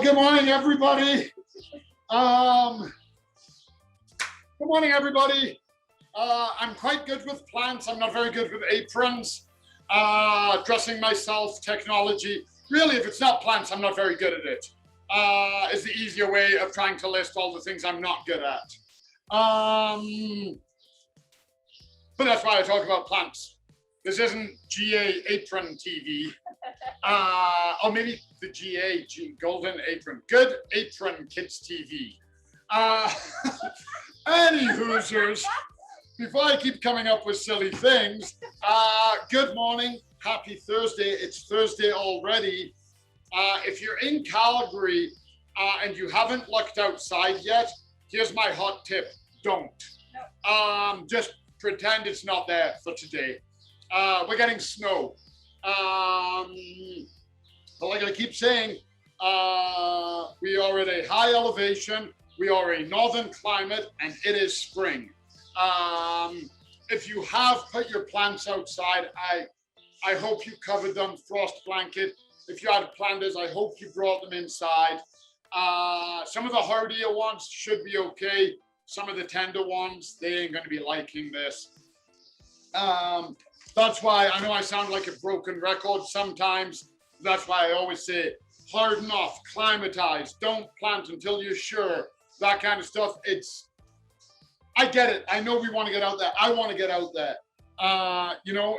good morning, everybody. Good morning, everybody. I'm quite good with plants. I'm not very good with aprons. Dressing myself, technology. Really, if it's not plants, I'm not very good at it. Is the easier way of trying to list all the things I'm not good at. But that's why I talk about plants. This isn't GA apron TV. Or maybe the GA, Golden Apron. Good Apron Kids TV. Any Hoosiers, before I keep coming up with silly things, good morning, happy Thursday. It's Thursday already. If you're in Calgary and you haven't looked outside yet, here's my hot tip, don't. Just pretend it's not there for today. We're getting snow. But like I keep saying, we are at a high elevation, we are a northern climate, and it is spring. If you have put your plants outside, I hope you covered them, frost blanket. If you had planters, I hope you brought them inside. Some of the hardier ones should be okay. Some of the tender ones, they ain't gonna be liking this. That's why I know I sound like a broken record sometimes. That's why I always say, harden off, climatize, don't plant until you're sure, that kind of stuff. I get it. I know we want to get out there. I want to get out there.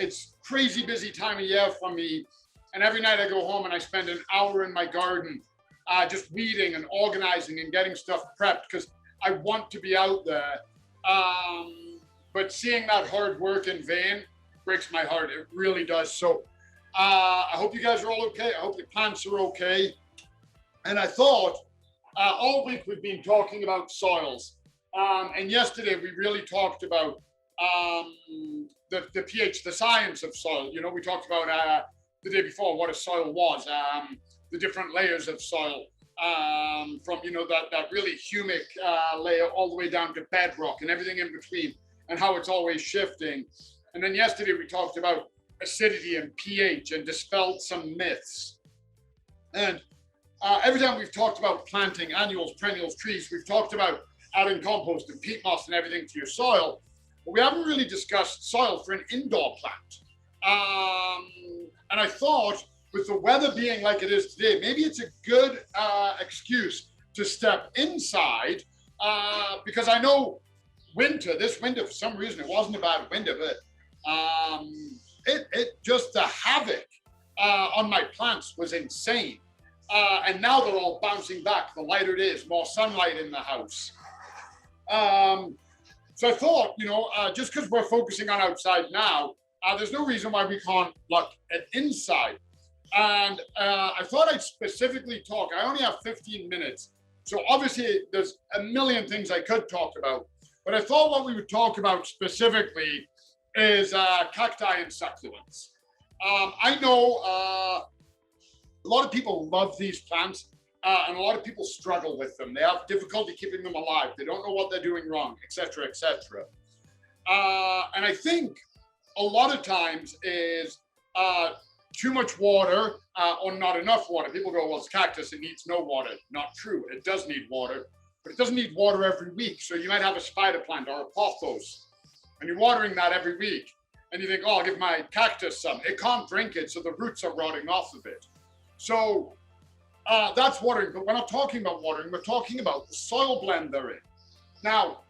It's crazy busy time of year for me. And every night I go home and I spend an hour in my garden, just weeding and organizing and getting stuff prepped because I want to be out there. But seeing that hard work in vain breaks my heart. It really does. So I hope you guys are all okay. I hope the plants are okay. And I thought all week we've been talking about soils. And yesterday we really talked about the pH, the science of soil. You know, we talked about the day before what a soil was, the different layers of soil, from, that really humic layer all the way down to bedrock and everything in between, and how it's always shifting. And then yesterday we talked about acidity and pH and dispelled some myths. And every time we've talked about planting annuals, perennials, trees, we've talked about adding compost and peat moss and everything to your soil, but we haven't really discussed soil for an indoor plant. And I thought with the weather being like it is today, maybe it's a good excuse to step inside, because I know this winter, for some reason, it wasn't a bad winter, but it just the havoc on my plants was insane. And now they're all bouncing back. The lighter it is, more sunlight in the house. So I thought, just because we're focusing on outside now, there's no reason why we can't look at inside. And I thought I'd specifically talk. I only have 15 minutes. So obviously there's a million things I could talk about. But I thought what we would talk about specifically is cacti and succulents. I know a lot of people love these plants, and a lot of people struggle with them. They have difficulty keeping them alive. They don't know what they're doing wrong, etc., etc. And I think a lot of times is too much water or not enough water. People go, well, it's cactus, it needs no water. Not true. It does need water, but it doesn't need water every week. So you might have a spider plant or a pothos, and you're watering that every week. And you think, oh, I'll give my cactus some. It can't drink it, so the roots are rotting off of it. So that's watering, but we're not talking about watering. We're talking about the soil blend they're in. Now,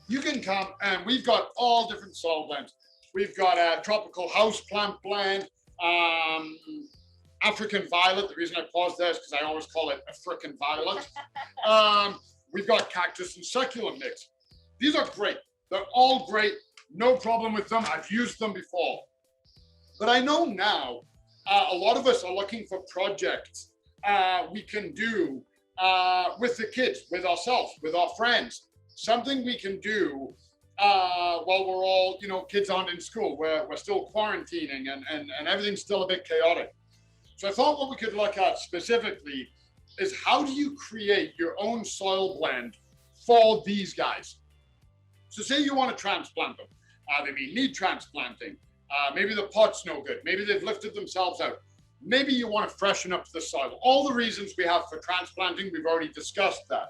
you can come, and we've got all different soil blends. We've got a tropical houseplant blend, African violet. The reason I paused there is because I always call it a frickin' violet. We've got cactus and succulent mix. These are great. They're all great. No problem with them. I've used them before. But I know now a lot of us are looking for projects we can do with the kids, with ourselves, with our friends. Something we can do while we're all, kids aren't in school. We're still quarantining and everything's still a bit chaotic. So I thought what we could look at specifically is how do you create your own soil blend for these guys? So say you want to transplant them. They may need transplanting. Maybe the pot's no good. Maybe they've lifted themselves out. maybe you want to freshen up the soil. All the reasons we have for transplanting, we've already discussed that.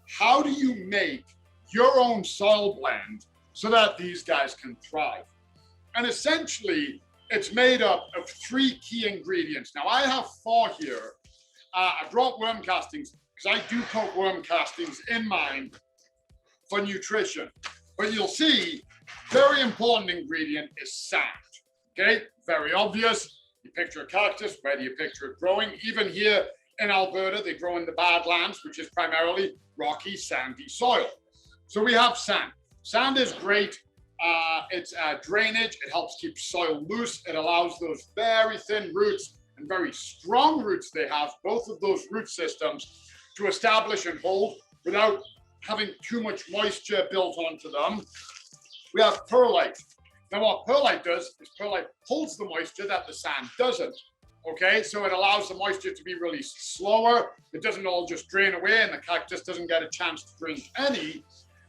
How do you make your own soil blend so that these guys can thrive? And essentially, it's made up of 3 key ingredients. Now, I have 4 here. I brought worm castings because I do put worm castings in mine for nutrition. But you'll see, very important ingredient is sand. Okay, very obvious. You picture a cactus, where do you picture it growing? Even here in Alberta, they grow in the Badlands, which is primarily rocky, sandy soil. So we have sand. Sand is great. It's drainage. It helps keep soil loose. It allows those very thin roots and very strong roots they have, both of those root systems, to establish and hold without having too much moisture built onto them. We have perlite. Now what perlite does is perlite holds the moisture that the sand doesn't. Okay, so it allows the moisture to be really slower. It doesn't all just drain away and the cactus doesn't get a chance to drink any.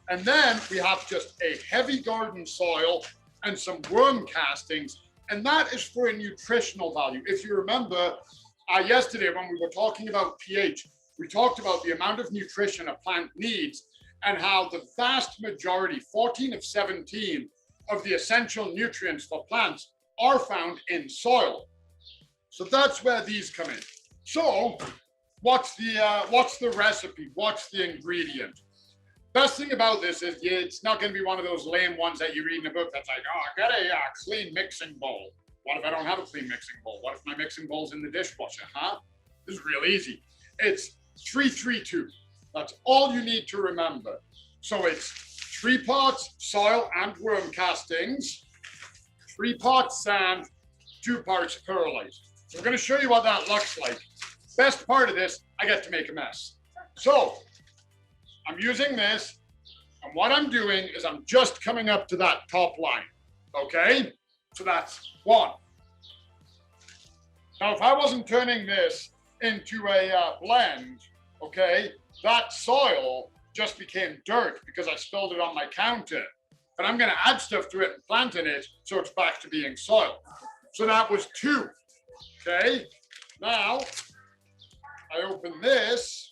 And then we have just a heavy garden soil and some worm castings, and that is for a nutritional value. If you remember, yesterday when we were talking about pH, we talked about the amount of nutrition a plant needs and how the vast majority, 14 of 17, of the essential nutrients for plants are found in soil. So that's where these come in. So what's the recipe? What's the ingredient? Best thing about this is it's not going to be one of those lame ones that you read in a book that's like, oh, I got a clean mixing bowl. What if I don't have a clean mixing bowl? What if my mixing bowl's in the dishwasher, huh? This is real easy. It's 3-3-2. That's all you need to remember. So it's 3 parts soil and worm castings, 3 parts sand, 2 parts perlite. So we're going to show you what that looks like. Best part of this, I get to make a mess. So I'm using this, and what I'm doing is I'm just coming up to that top line, okay? So that's 1. Now, if I wasn't turning this into a blend, okay, that soil just became dirt because I spilled it on my counter. But I'm gonna add stuff to it and plant in it so it's back to being soil. So that was 2, okay? Now, I open this.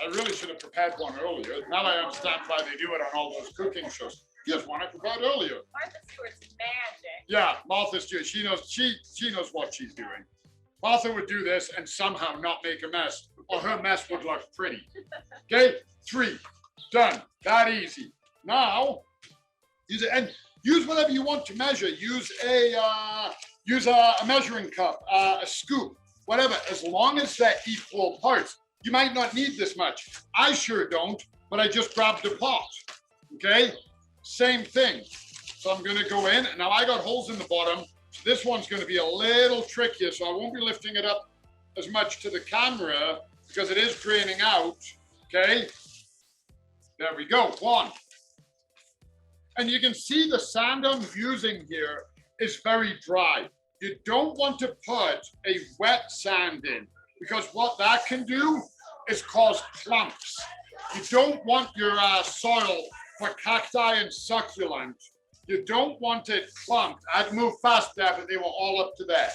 I really should have prepared one earlier. Now I understand why they do it on all those cooking shows. Here's one I prepared earlier. Martha Stewart's magic. Yeah, Martha Stewart. She knows what she's doing. Martha would do this and somehow not make a mess, or her mess would look pretty. Okay, 3, done. That easy. Now, use it and use whatever you want to measure. Use a measuring cup, a scoop, whatever. As long as they're equal parts. You might not need this much. I sure don't, but I just grabbed a pot, okay? Same thing. So I'm gonna go in, and now I got holes in the bottom. So this one's gonna be a little trickier, so I won't be lifting it up as much to the camera because it is draining out, okay? There we go, 1. And you can see the sand I'm using here is very dry. You don't want to put a wet sand in because what that can do is cause clumps. You don't want your soil for cacti and succulent. You don't want it clumped. I had to move fast there, but they were all up to there.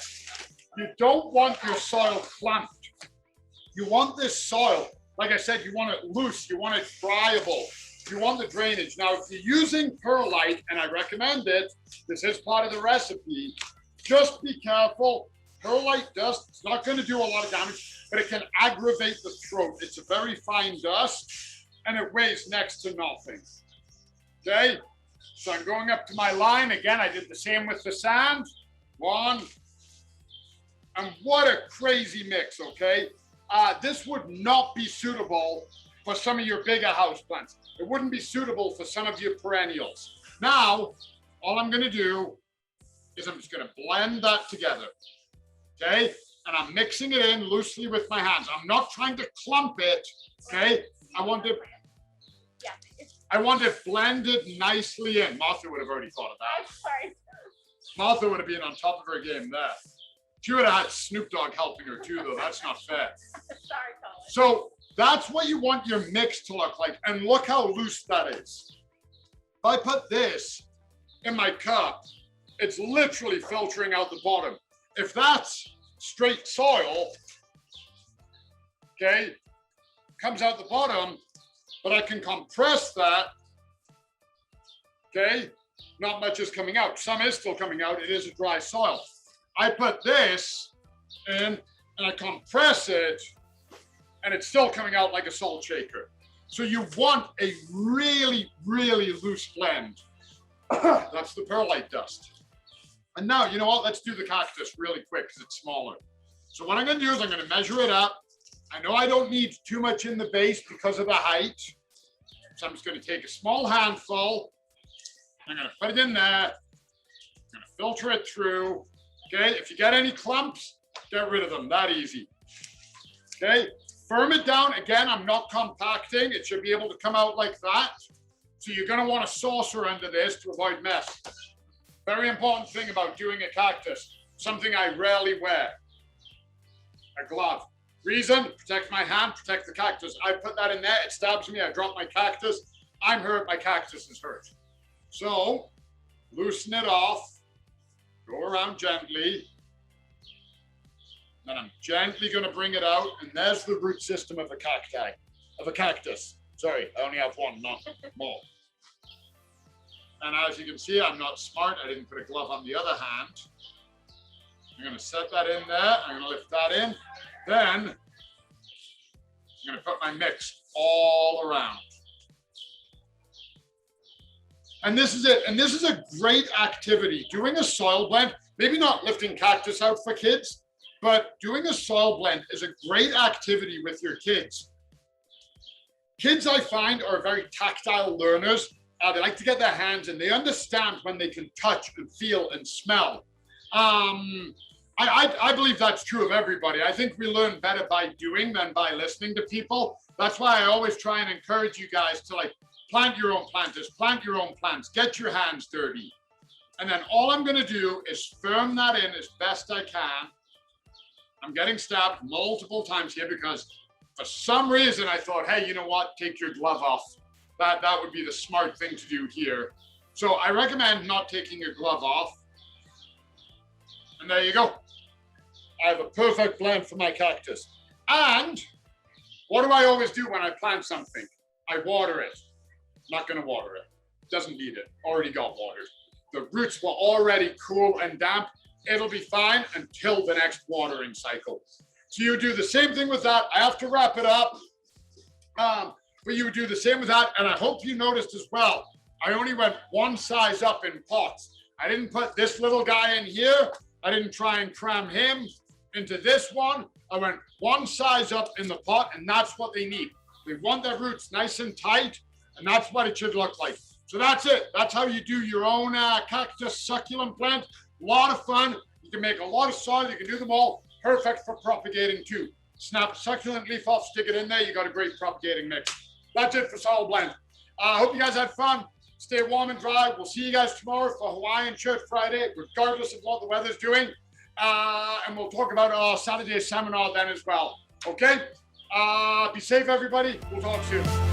You don't want your soil clumped. You want this soil, like I said, you want it loose, you want it friable, you want the drainage. Now, if you're using perlite, and I recommend it, this is part of the recipe, just be careful. Perlite dust, it's not going to do a lot of damage, but it can aggravate the throat. It's a very fine dust, and it weighs next to nothing. Okay, so I'm going up to my line. Again, I did the same with the sand. 1. And what a crazy mix, okay? This would not be suitable for some of your bigger houseplants. It wouldn't be suitable for some of your perennials. Now, all I'm going to do is I'm just going to blend that together. Okay, and I'm mixing it in loosely with my hands. I'm not trying to clump it, okay? I want it blended nicely in. Martha would have already thought of that. I'm sorry. Martha would have been on top of her game there. She would have had Snoop Dogg helping her too, though. That's not fair. Sorry, Colin. So that's what you want your mix to look like. And look how loose that is. If I put this in my cup, it's literally filtering out the bottom. If that's straight soil, okay, comes out the bottom, but I can compress that, okay, not much is coming out. Some is still coming out. It is a dry soil. I put this in and I compress it, and it's still coming out like a salt shaker. So you want a really, really loose blend. That's the perlite dust. And now, you know what? Let's do the cactus really quick because it's smaller. So what I'm going to do is I'm going to measure it up. I know I don't need too much in the base because of the height. So I'm just going to take a small handful. I'm going to put it in there. I'm going to filter it through. Okay, if you get any clumps, get rid of them. That easy. Okay, firm it down. Again, I'm not compacting. It should be able to come out like that. So you're going to want a saucer under this to avoid mess. Very important thing about doing a cactus, something I rarely wear, a glove. Reason, protect my hand, protect the cactus. I put that in there, it stabs me, I drop my cactus, I'm hurt, my cactus is hurt. So, loosen it off, go around gently, then I'm gently gonna bring it out, and there's the root system of a cacti, of a cactus. Sorry, I only have one, not more. And as you can see, I'm not smart. I didn't put a glove on the other hand. I'm gonna set that in there. I'm gonna lift that in. Then, I'm gonna put my mix all around. And this is it. And this is a great activity. Doing a soil blend, maybe not lifting cactus out for kids, but doing a soil blend is a great activity with your kids. Kids, I find, are very tactile learners. They like to get their hands in. They understand when they can touch and feel and smell. I believe that's true of everybody. I think we learn better by doing than by listening to people. That's why I always try and encourage you guys to like plant your own planters, plant your own plants, get your hands dirty. And then all I'm gonna do is firm that in as best I can. I'm getting stabbed multiple times here because for some reason I thought, hey, you know what? Take your glove off. That would be the smart thing to do here. So I recommend not taking your glove off. And there you go. I have a perfect blend for my cactus. And what do I always do when I plant something? I water it. Not gonna water it. Doesn't need it. Already got watered. The roots were already cool and damp. It'll be fine until the next watering cycle. So you do the same thing with that. I have to wrap it up. But you would do the same with that. And I hope you noticed as well, I only went one size up in pots. I didn't put this little guy in here. I didn't try and cram him into this one. I went one size up in the pot, and that's what they need. They want their roots nice and tight, and that's what it should look like. So that's it. That's how you do your own cactus succulent plant. A lot of fun. You can make a lot of soil. You can do them all. Perfect for propagating too. Snap a succulent leaf off, stick it in there. You got a great propagating mix. That's it for soil blend. I hope you guys had fun. Stay warm and dry. We'll see you guys tomorrow for Hawaiian Church Friday, regardless of what the weather's doing. And we'll talk about our Saturday seminar then as well. Okay? Be safe, everybody. We'll talk soon.